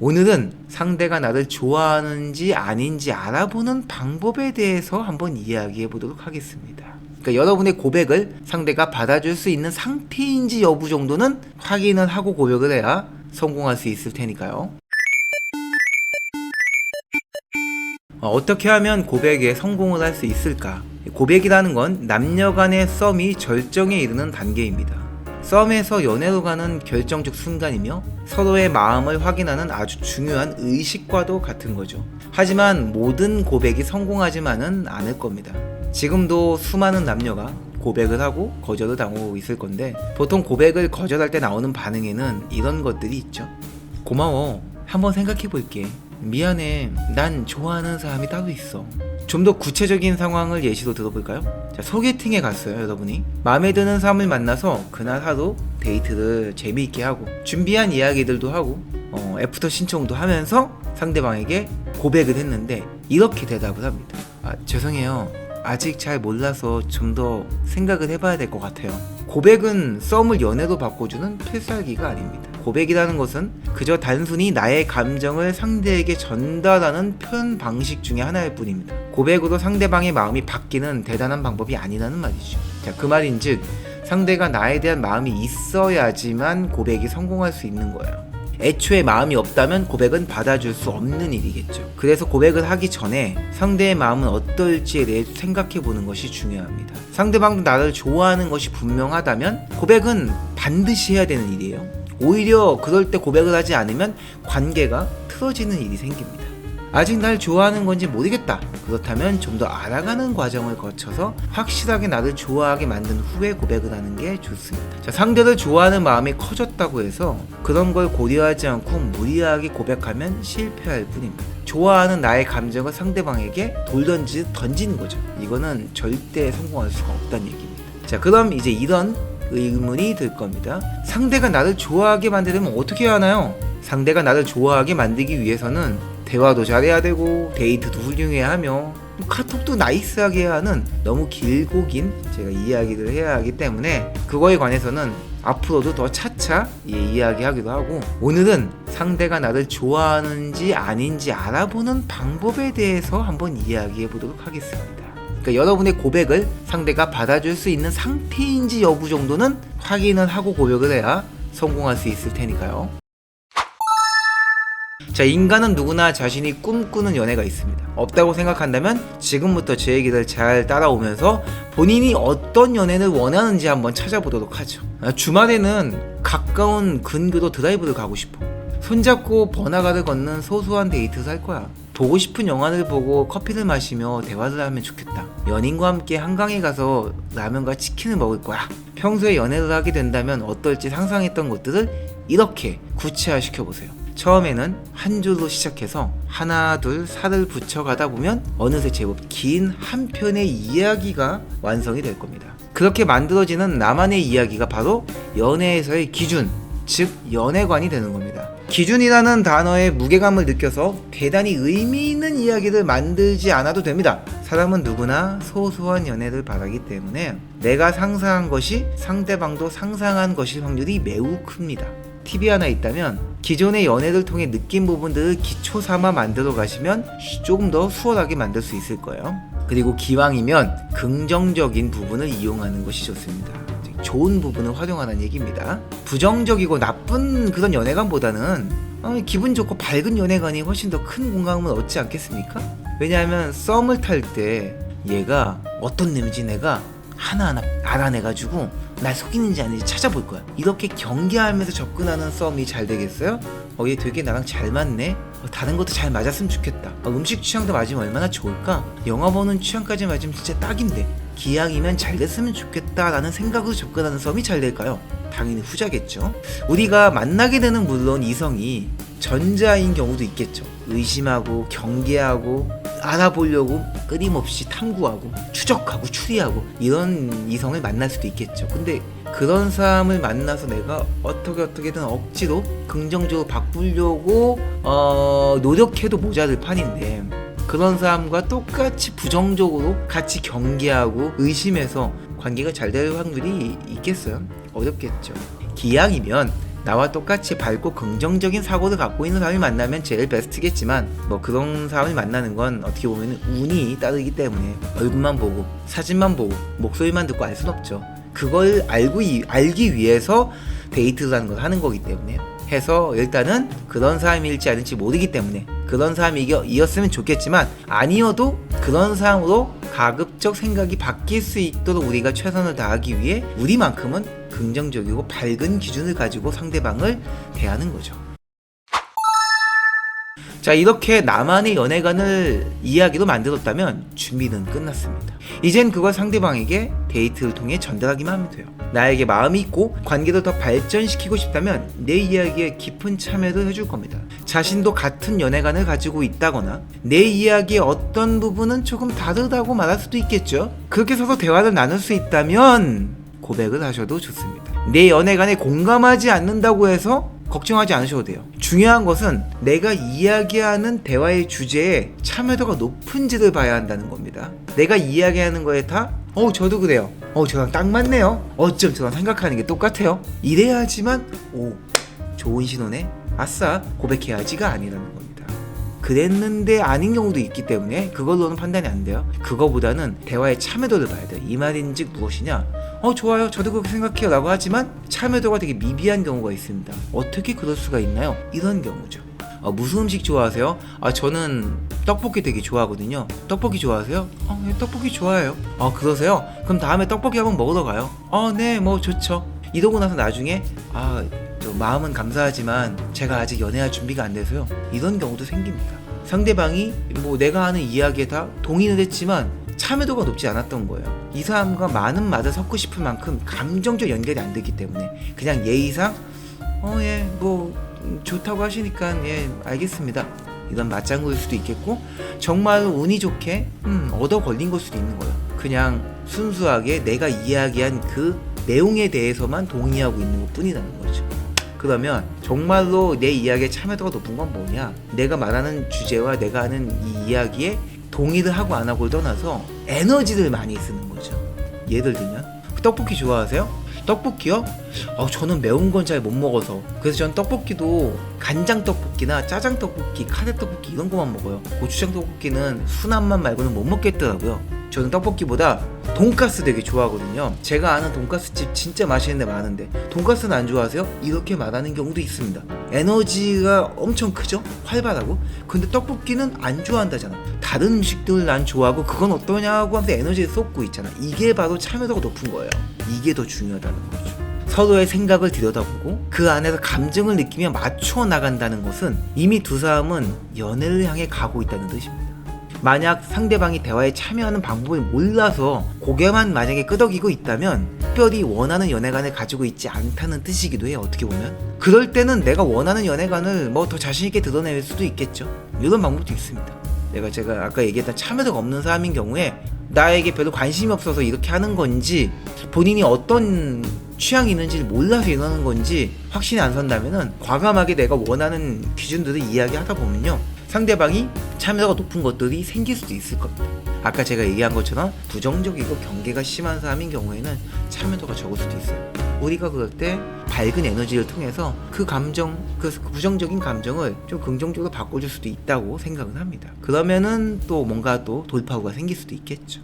오늘은 상대가 나를 좋아하는지 아닌지 알아보는 방법에 대해서 한번 이야기해 보도록 하겠습니다. 그러니까 여러분의 고백을 상대가 받아줄 수 있는 상태인지 여부 정도는 확인을 하고 고백을 해야 성공할 수 있을 테니까요. 어떻게 하면 고백에 성공을 할 수 있을까? 고백이라는 건 남녀 간의 썸이 절정에 이르는 단계입니다. 썸에서 연애로 가는 결정적 순간이며 서로의 마음을 확인하는 아주 중요한 의식과도 같은 거죠. 하지만 모든 고백이 성공하지만은 않을 겁니다. 지금도 수많은 남녀가 고백을 하고 거절을 당하고 있을 건데, 보통 고백을 거절할 때 나오는 반응에는 이런 것들이 있죠. 고마워. 한번 생각해 볼게. 미안해. 난 좋아하는 사람이 따로 있어. 좀 더 구체적인 상황을 예시로 들어볼까요? 자, 소개팅에 갔어요, 여러분이. 마음에 드는 사람을 만나서 그날 하루 데이트를 재미있게 하고 준비한 이야기들도 하고 애프터 신청도 하면서 상대방에게 고백을 했는데 이렇게 대답을 합니다. 죄송해요. 아직 잘 몰라서 좀 더 생각을 해봐야 될 것 같아요. 고백은 썸을 연애로 바꿔주는 필살기가 아닙니다. 고백이라는 것은 그저 단순히 나의 감정을 상대에게 전달하는 표현 방식 중에 하나일 뿐입니다. 고백으로 상대방의 마음이 바뀌는 대단한 방법이 아니라는 말이죠. 자, 그 말인즉 상대가 나에 대한 마음이 있어야지만 고백이 성공할 수 있는 거예요. 애초에 마음이 없다면 고백은 받아줄 수 없는 일이겠죠. 그래서 고백을 하기 전에 상대의 마음은 어떨지에 대해 생각해 보는 것이 중요합니다. 상대방도 나를 좋아하는 것이 분명하다면 고백은 반드시 해야 되는 일이에요. 오히려 그럴 때 고백을 하지 않으면 관계가 틀어지는 일이 생깁니다. 아직 날 좋아하는 건지 모르겠다. 그렇다면 좀 더 알아가는 과정을 거쳐서 확실하게 나를 좋아하게 만든 후에 고백을 하는 게 좋습니다. 자, 상대를 좋아하는 마음이 커졌다고 해서 그런 걸 고려하지 않고 무리하게 고백하면 실패할 뿐입니다. 좋아하는 나의 감정을 상대방에게 던지는 거죠. 이거는 절대 성공할 수가 없다는 얘기입니다. 자, 그럼 이제 이런 의문이 들 겁니다. 상대가 나를 좋아하게 만들려면 어떻게 해야 하나요? 상대가 나를 좋아하게 만들기 위해서는 대화도 잘해야 되고 데이트도 훌륭해야 하며 카톡도 나이스하게 해야 하는, 너무 길고 긴 제가 이야기를 해야 하기 때문에 그거에 관해서는 앞으로도 더 차차 이야기하기도 하고, 오늘은 상대가 나를 좋아하는지 아닌지 알아보는 방법에 대해서 한번 이야기해 보도록 하겠습니다. 그러니까 여러분의 고백을 상대가 받아줄 수 있는 상태인지 여부 정도는 확인을 하고 고백을 해야 성공할 수 있을 테니까요. 자, 인간은 누구나 자신이 꿈꾸는 연애가 있습니다. 없다고 생각한다면 지금부터 제 얘기를 잘 따라오면서 본인이 어떤 연애를 원하는지 한번 찾아보도록 하죠. 주말에는 가까운 근교로 드라이브를 가고 싶어. 손잡고 번화가를 걷는 소소한 데이트를 할 거야. 보고 싶은 영화를 보고 커피를 마시며 대화를 하면 좋겠다. 연인과 함께 한강에 가서 라면과 치킨을 먹을 거야. 평소에 연애를 하게 된다면 어떨지 상상했던 것들을 이렇게 구체화시켜보세요. 처음에는 한 줄로 시작해서 하나 둘 살을 붙여가다 보면 어느새 제법 긴 한 편의 이야기가 완성이 될 겁니다. 그렇게 만들어지는 나만의 이야기가 바로 연애에서의 기준, 즉 연애관이 되는 겁니다. 기준이라는 단어의 무게감을 느껴서 대단히 의미 있는 이야기를 만들지 않아도 됩니다. 사람은 누구나 소소한 연애를 바라기 때문에 내가 상상한 것이 상대방도 상상한 것일 확률이 매우 큽니다. 팁이 하나 있다면 기존의 연애를 통해 느낀 부분들을 기초 삼아 만들어 가시면 조금 더 수월하게 만들 수 있을 거예요. 그리고 기왕이면 긍정적인 부분을 이용하는 것이 좋습니다. 좋은 부분을 활용하는 얘기입니다. 부정적이고 나쁜 그런 연애관보다는 기분 좋고 밝은 연애관이 훨씬 더 큰 공감을 얻지 않겠습니까? 왜냐하면 썸을 탈 때 얘가 어떤 놈인지 내가 하나하나 알아내가지고 날 속이는지 아닌지 찾아볼 거야. 이렇게 경계하면서 접근하는 썸이 잘 되겠어요? 얘 되게 나랑 잘 맞네? 다른 것도 잘 맞았으면 좋겠다. 음식 취향도 맞으면 얼마나 좋을까? 영화 보는 취향까지 맞으면 진짜 딱인데, 기왕이면 잘 됐으면 좋겠다라는 생각으로 접근하는 썸이 잘 될까요? 당연히 후자겠죠. 우리가 만나게 되는 물론 이성이 전자인 경우도 있겠죠. 의심하고 경계하고 알아보려고 끊임없이 탐구하고 추적하고 추리하고 이런 이성을 만날 수도 있겠죠. 근데 그런 사람을 만나서 내가 어떻게든 억지로 긍정적으로 바꾸려고 노력해도 모자랄 판인데, 그런 사람과 똑같이 부정적으로 같이 경계하고 의심해서 관계가 잘 될 확률이 있겠어요? 어렵겠죠. 기왕이면 나와 똑같이 밝고 긍정적인 사고를 갖고 있는 사람이 만나면 제일 베스트겠지만 뭐 그런 사람이 만나는 건 어떻게 보면 운이 따르기 때문에 얼굴만 보고 사진만 보고 목소리만 듣고 알 순 없죠. 그걸 알기 위해서 데이트라는 걸 하는 거기 때문에 해서 일단은 그런 사람일지 아닐지 모르기 때문에 그런 사람이었으면 좋겠지만 아니어도 그런 사람으로 가급적 생각이 바뀔 수 있도록 우리가 최선을 다하기 위해 우리만큼은 긍정적이고 밝은 기준을 가지고 상대방을 대하는 거죠. 자, 이렇게 나만의 연애관을 이야기로 만들었다면 준비는 끝났습니다. 이젠 그걸 상대방에게 데이트를 통해 전달하기만 하면 돼요. 나에게 마음이 있고 관계를 더 발전시키고 싶다면 내 이야기에 깊은 참여를 해줄 겁니다. 자신도 같은 연애관을 가지고 있다거나 내 이야기의 어떤 부분은 조금 다르다고 말할 수도 있겠죠. 그렇게 서로 대화를 나눌 수 있다면 고백을 하셔도 좋습니다. 내 연애관에 공감하지 않는다고 해서 걱정하지 않으셔도 돼요. 중요한 것은 내가 이야기하는 대화의 주제에 참여도가 높은지를 봐야 한다는 겁니다. 내가 이야기하는 거에 다 저도 그래요. 저랑 딱 맞네요. 어쩜 저랑 생각하는 게 똑같아요. 이래야지만 좋은 신호네. 아싸 고백해야지가 아니라는 겁니다. 그랬는데 아닌 경우도 있기 때문에 그걸로는 판단이 안 돼요. 그거보다는 대화의 참여도를 봐야 돼요. 이 말인즉 무엇이냐? 좋아요. 저도 그렇게 생각해요. 라고 하지만 참여도가 되게 미비한 경우가 있습니다. 어떻게 그럴 수가 있나요? 이런 경우죠. 무슨 음식 좋아하세요? 저는 떡볶이 되게 좋아하거든요. 떡볶이 좋아하세요? 네, 떡볶이 좋아해요. 그러세요? 그럼 다음에 떡볶이 한번 먹으러 가요. 네, 뭐 좋죠. 이러고 나서 나중에 마음은 감사하지만 제가 아직 연애할 준비가 안 돼서요. 이런 경우도 생깁니다. 상대방이 내가 하는 이야기에 다 동의는 했지만 참여도가 높지 않았던 거예요. 이 사람과 많은 말을 섞고 싶은 만큼 감정적 연결이 안 되기 때문에 그냥 예의상 좋다고 하시니까 알겠습니다. 이런 맞장구일 수도 있겠고 정말로 운이 좋게 얻어 걸린 걸 수도 있는 거예요. 그냥 순수하게 내가 이야기한 그 내용에 대해서만 동의하고 있는 것 뿐이라는 거죠. 그러면 정말로 내 이야기에 참여도가 높은 건 뭐냐? 내가 말하는 주제와 내가 하는 이 이야기에 동의를 하고 안 하고를 떠나서 에너지를 많이 쓰는 거죠. 예를 들면 떡볶이 좋아하세요? 떡볶이요? 저는 매운 건 잘 못 먹어서 그래서 전 떡볶이도 간장 떡볶이나 짜장 떡볶이, 카레 떡볶이 이런 거만 먹어요. 고추장 떡볶이는 순한 맛 말고는 못 먹겠더라고요. 저는 떡볶이보다 돈가스 되게 좋아하거든요. 제가 아는 돈가스집 진짜 맛있는 데 많은데 돈가스는 안 좋아하세요? 이렇게 말하는 경우도 있습니다. 에너지가 엄청 크죠? 활발하고. 근데 떡볶이는 안 좋아한다잖아. 다른 음식들 난 좋아하고 그건 어떠냐고 하면서 에너지를 쏟고 있잖아. 이게 바로 참여도가 높은 거예요. 이게 더 중요하다는 거죠. 서로의 생각을 들여다보고 그 안에서 감정을 느끼며 맞춰 나간다는 것은 이미 두 사람은 연애를 향해 가고 있다는 뜻입니다. 만약 상대방이 대화에 참여하는 방법을 몰라서 고개만 만약에 끄덕이고 있다면 특별히 원하는 연애관을 가지고 있지 않다는 뜻이기도 해요. 어떻게 보면 그럴 때는 내가 원하는 연애관을 더 자신있게 드러낼 수도 있겠죠. 이런 방법도 있습니다. 제가 아까 얘기했던 참여도가 없는 사람인 경우에 나에게 별로 관심이 없어서 이렇게 하는 건지 본인이 어떤 취향이 있는지를 몰라서 이러는 건지 확신이 안 선다면은 과감하게 내가 원하는 기준들을 이야기하다 보면요 상대방이 참여도가 높은 것들이 생길 수도 있을 겁니다. 아까 제가 얘기한 것처럼 부정적이고 경계가 심한 사람인 경우에는 참여도가 적을 수도 있어요. 우리가 그럴 때 밝은 에너지를 통해서 그 부정적인 감정을 좀 긍정적으로 바꿔줄 수도 있다고 생각은 합니다. 그러면은 또 뭔가 또 돌파구가 생길 수도 있겠죠.